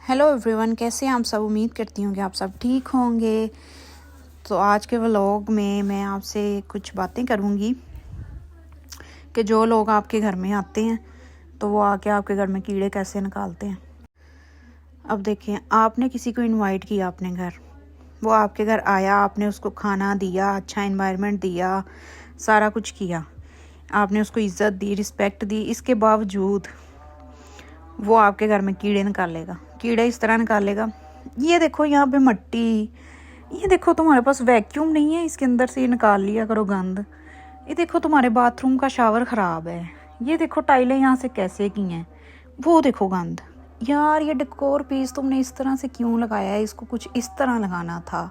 Hello everyone, कैसे हैं आप सब। उम्मीद करती हूँ कि आप सब ठीक होंगे। तो आज के व्लॉग में मैं आपसे कुछ बातें करूँगी कि जो लोग आपके घर में आते हैं तो वो आके आपके घर में कीड़े कैसे निकालते हैं। अब देखें, आपने किसी को इनवाइट किया अपने घर, वो आपके घर आया, आपने उसको खाना दिया, अच्छा एनवायरनमेंट दिया, सारा कुछ किया, आपने उसको इज़्ज़त दी, रिस्पेक्ट दी, इसके बावजूद वो आपके घर में कीड़े निकालेगा। कीड़े इस तरह निकालेगा, ये देखो यहाँ पे मिट्टी, ये देखो तुम्हारे पास वैक्यूम नहीं है, इसके अंदर से ये निकाल लिया करो गंद। ये देखो तुम्हारे बाथरूम का शावर ख़राब है, ये देखो टाइलें यहाँ से कैसे की हैं, वो देखो गंद। यार ये डेकोर पीस तुमने इस तरह से क्यों लगाया है, इसको कुछ इस तरह लगाना था।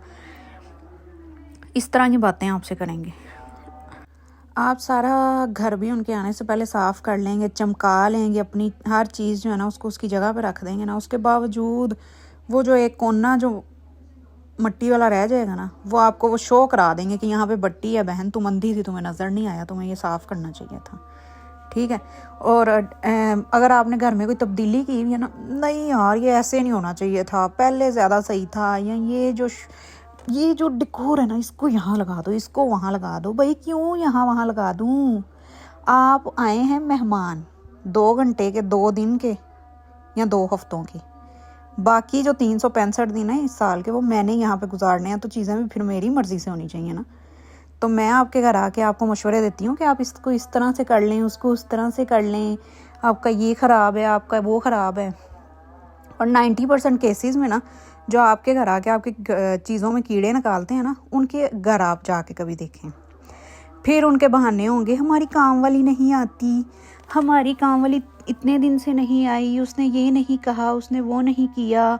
इस तरह की बातें आपसे करेंगे। आप सारा घर भी उनके आने से पहले साफ़ कर लेंगे, चमका लेंगे, अपनी हर चीज़ जो है ना उसको उसकी जगह पे रख देंगे ना, उसके बावजूद वो जो एक कोना जो मिट्टी वाला रह जाएगा ना, वो आपको वो शो करा देंगे कि यहाँ पे बट्टी है बहन, तुम अंधी थी, तुम्हें नज़र नहीं आया, तुम्हें ये साफ़ करना चाहिए था। ठीक है। और अगर आपने घर में कोई तब्दीली की हुई है ना, नहीं यार ये ऐसे नहीं होना चाहिए था, पहले ज़्यादा सही था, या ये जो डेकोर है ना, इसको यहाँ लगा दो, इसको वहाँ लगा दो। भाई क्यों यहाँ वहाँ लगा दूँ? आप आए हैं मेहमान, 2 घंटे के, 2 दिन के या 2 हफ्तों के, बाकी जो 365 दिन है इस साल के वो मैंने यहाँ पे गुजारने हैं, तो चीज़ें भी फिर मेरी मर्ज़ी से होनी चाहिए ना। तो मैं आपके घर आके आपको मशवरे देती हूँ कि आप इसको इस तरह से कर लें, उसको उस तरह से कर लें, आपका ये ख़राब है, आपका वो ख़राब है। और 90% केसेस में ना, जो आपके घर आके आपकी चीज़ों में कीड़े निकालते हैं ना, उनके घर आप जाके कभी देखें। फिर उनके बहाने होंगे, हमारी काम वाली नहीं आती, हमारी काम वाली इतने दिन से नहीं आई, उसने ये नहीं कहा, उसने वो नहीं किया।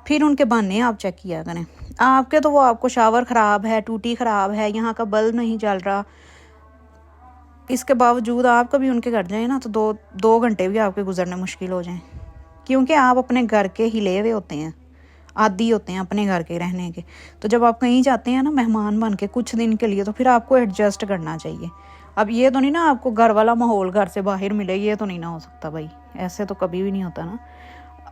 फिर उनके बहाने आप चेक किया करें। आपके तो वो आपको शावर ख़राब है, टूटी ख़राब है, यहाँ का बल्ब नहीं चल रहा, इसके बावजूद आप कभी उनके घर जाए ना तो 2 घंटे भी आपके गुजरने मुश्किल हो जाएं, क्योंकि आप अपने घर के हिले हुए होते हैं, आदी होते हैं अपने घर के रहने के। तो जब आप कहीं जाते हैं ना मेहमान बन के कुछ दिन के लिए, तो फिर आपको एडजस्ट करना चाहिए। अब ये तो नहीं ना आपको घर वाला माहौल घर से बाहर मिले, ये तो नहीं ना हो सकता भाई, ऐसे तो कभी भी नहीं होता ना।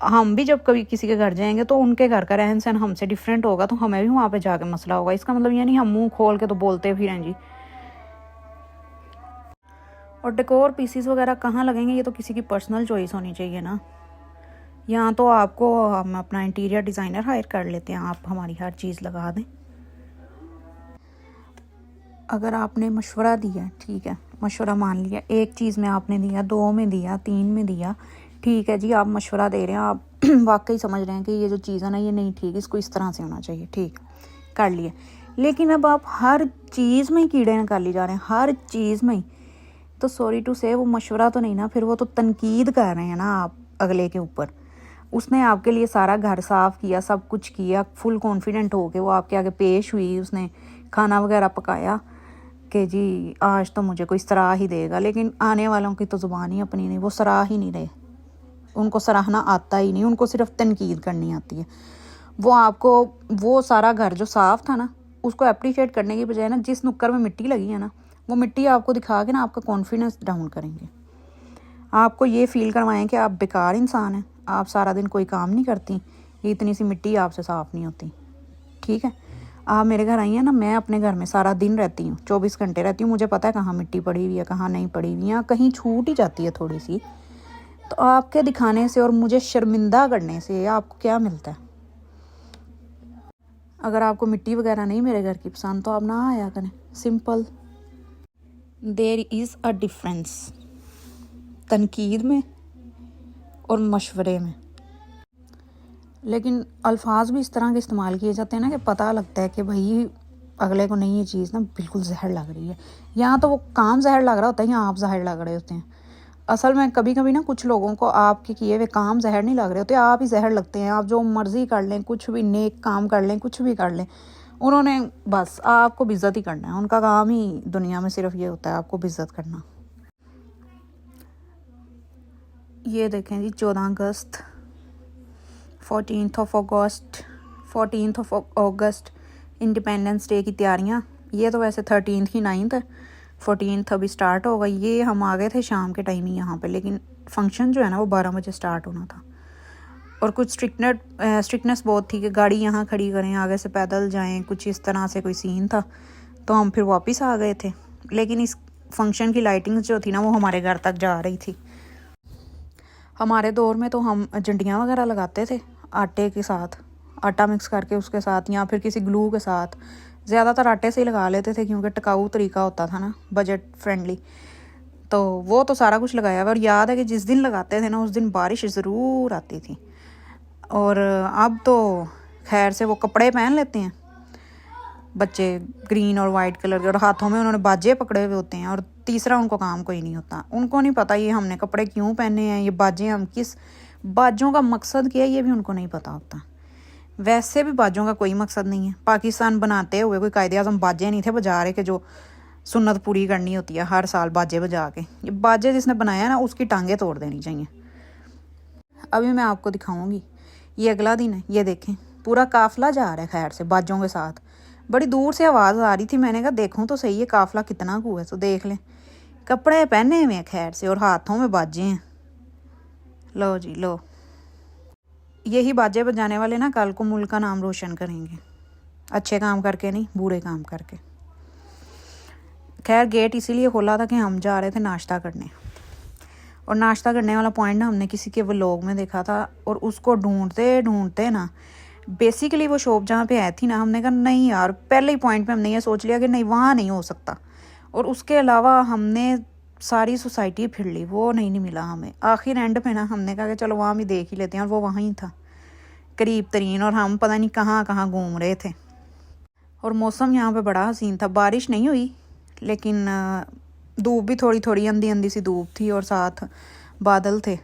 हम भी जब कभी किसी के घर जाएंगे तो उनके घर का रहन सहन हमसे डिफरेंट होगा, तो हमें भी वहाँ पे जाके मसला होगा। इसका मतलब ये नहीं हम मुँह खोल के तो बोलते फिरें जी। और डेकोर पीसीस वगैरह कहाँ लगेंगे, ये तो किसी की पर्सनल चॉइस होनी चाहिए ना। यहाँ तो आपको हम अपना इंटीरियर डिज़ाइनर हायर कर लेते हैं, आप हमारी हर चीज़ लगा दें। अगर आपने मशवरा दिया, ठीक है, मशवरा मान लिया, एक चीज़ में आपने दिया, 2 में दिया, 3 में दिया, ठीक है जी, आप मशवरा दे रहे हैं, आप वाकई समझ रहे हैं कि ये जो चीज़ है ना ये नहीं ठीक, इसको इस तरह से होना चाहिए, ठीक कर लिया। लेकिन अब आप हर चीज़ में कीड़े निकाली जा रहे हैं, हर चीज़ में, तो सॉरी टू से वो मशवरा तो नहीं ना, फिर वो तो तनकीद कर रहे हैं ना आप अगले के ऊपर। उसने आपके लिए सारा घर साफ़ किया, सब कुछ किया, फुल कॉन्फिडेंट हो के वो आपके आगे पेश हुई, उसने खाना वगैरह पकाया कि जी आज तो मुझे कोई सराह ही देगा। लेकिन आने वालों की तो ज़ुबान ही अपनी नहीं, वो सराह ही नहीं रहे, उनको सराहना आता ही नहीं, उनको सिर्फ तनकीद करनी आती है। वो आपको वो सारा घर जो साफ़ था ना, उसको अप्रिशिएट करने की बजाय ना, जिस नुक्कर में मिट्टी लगी है ना, वो मिट्टी आपको दिखा के ना आपका कॉन्फिडेंस डाउन करेंगे, आपको ये फ़ील करवाएं कि आप बेकार इंसान हैं, आप सारा दिन कोई काम नहीं करती, ये इतनी सी मिट्टी आपसे साफ़ नहीं होती। ठीक है, आप मेरे घर आई हैं ना, मैं अपने घर में सारा दिन रहती हूँ, 24 घंटे रहती हूँ, मुझे पता है कहाँ मिट्टी पड़ी हुई है, कहाँ नहीं पड़ी हुई, यहाँ कहीं छूट ही जाती है थोड़ी सी, तो आपके दिखाने से और मुझे शर्मिंदा करने से आपको क्या मिलता है? अगर आपको मिट्टी वगैरह नहीं मेरे घर की पसंद तो आप ना आया करें, simple. There is a difference तनकीद में और मशवरे में। लेकिन अल्फाज भी इस तरह के इस्तेमाल किए जाते हैं ना कि पता लगता है कि भाई अगले को नहीं, ये चीज़ ना बिल्कुल जहर लग रही है। यहाँ तो वो काम जहर लग रहा होता है, यहाँ आप जहर लग रहे होते हैं। असल में कभी कभी ना कुछ लोगों को आपके किए हुए काम जहर नहीं लग रहे होते, आप ही जहर लगते हैं। आप जो मर्ज़ी कर लें, कुछ भी नेक काम कर लें, कुछ भी कर लें, उन्होंने बस आपको बेइज्जत ही करना है। उनका काम ही दुनिया में सिर्फ ये होता है, आपको बेइज्जत करना। ये देखें जी, 14 अगस्त, 14 अगस्त इंडिपेंडेंस डे की तैयारियां। ये तो वैसे 13 की 9th है, 14 अभी स्टार्ट होगा। ये हम आ गए थे शाम के टाइम ही यहाँ पे, लेकिन फंक्शन जो है ना वो 12 बजे स्टार्ट होना था। और कुछ स्ट्रिक्टनेस बहुत थी कि गाड़ी यहाँ खड़ी करें, आगे से पैदल जाएं, कुछ इस तरह से कोई सीन था। तो हम फिर वापस आ गए थे, लेकिन इस फंक्शन की लाइटिंग जो थी ना वो हमारे घर तक जा रही थी। हमारे दौर में तो हम झंडियाँ वगैरह लगाते थे आटे के साथ, आटा मिक्स करके उसके साथ, या फिर किसी ग्लू के साथ। ज़्यादातर आटे से ही लगा लेते थे क्योंकि टिकाऊ तरीका होता था ना, बजट फ्रेंडली। तो वो तो सारा कुछ लगाया हुआ। और याद है कि जिस दिन लगाते थे ना उस दिन बारिश ज़रूर आती थी। और अब तो खैर से वो कपड़े पहन लेते हैं बच्चे, ग्रीन और वाइट कलर के, और हाथों में उन्होंने बाजे पकड़े हुए होते हैं। और तीसरा उनको काम कोई नहीं होता, उनको नहीं पता ये हमने कपड़े क्यों पहने हैं, ये बाजें हम किस बाजों का मकसद क्या है ये भी उनको नहीं पता होता। वैसे भी बाजों का कोई मकसद नहीं है। पाकिस्तान बनाते हुए कोई कायदे आज़म बाजे नहीं थे बजा रहे कि जो सुन्नत पूरी करनी होती है हर साल बाजे बजा के। ये बाजे जिसने बनाया ना उसकी टांगें तोड़ देनी चाहिए। अभी मैं आपको दिखाऊंगी, ये अगला दिन है, ये देखें पूरा काफिला जा रहा है खैर से बाजों के साथ। बड़ी दूर से आवाज़ आ रही थी, मैंने कहा देखूं तो सही ये काफिला कितना कुछ है। तो देख लें, कपड़े पहने हुए हैं खैर से और हाथों में बाजे हैं। लो जी लो, यही बाजे बजाने वाले ना कल को मुल्क का नाम रोशन करेंगे, अच्छे काम करके नहीं, बुरे काम करके। खैर गेट इसीलिए खोला था कि हम जा रहे थे नाश्ता करने, और नाश्ता करने वाला पॉइंट ना हमने किसी के व्लॉग में देखा था, और उसको ढूंढते ढूंढते ना बेसिकली वो शॉप जहाँ पे आई थी ना, हमने कहा नहीं यार, पहले ही पॉइंट पे हमने ये सोच लिया कि नहीं वहाँ नहीं हो सकता। और उसके अलावा हमने सारी सोसाइटी फिर ली, वो नहीं मिला हमें। आखिर एंड पे ना हमने कहा कि चलो वहाँ भी देख ही लेते हैं, और वो वहाँ ही था करीब तरीन, और हम पता नहीं कहाँ कहाँ घूम रहे थे। और मौसम यहाँ पे बड़ा हसीन था, बारिश नहीं हुई लेकिन धूप भी थोड़ी थोड़ी अंधी अंधी सी धूप थी, और साथ बादल थे,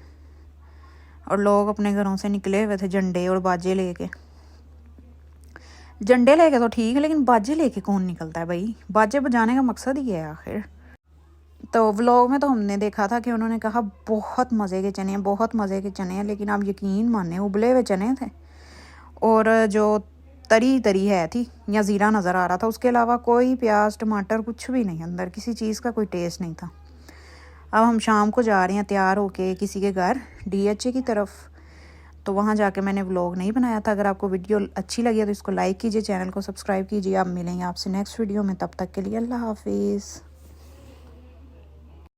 और लोग अपने घरों से निकले हुए थे झंडे और बाजे लेके। झंडे लेके तो ठीक है, लेकिन बाजे लेके कौन निकलता है भाई, बाजे बजाने का मकसद ही है आखिर। तो व्लॉग में तो हमने देखा था कि उन्होंने कहा बहुत मज़े के चने हैं, बहुत मज़े के चने हैं, लेकिन आप यकीन माने उबले हुए चने थे, और जो तरी तरी है थी या ज़ीरा नज़र आ रहा था, उसके अलावा कोई प्याज टमाटर कुछ भी नहीं, अंदर किसी चीज़ का कोई टेस्ट नहीं था। अब हम शाम को जा रहे हैं तैयार होके किसी के घर DHA की तरफ, तो वहाँ जाके मैंने व्लॉग नहीं बनाया था। अगर आपको वीडियो अच्छी लगी है तो इसको लाइक कीजिए, चैनल को सब्सक्राइब कीजिए। आप मिलेंगे आपसे नेक्स्ट वीडियो में, तब तक के लिए अल्लाह हाफिज़।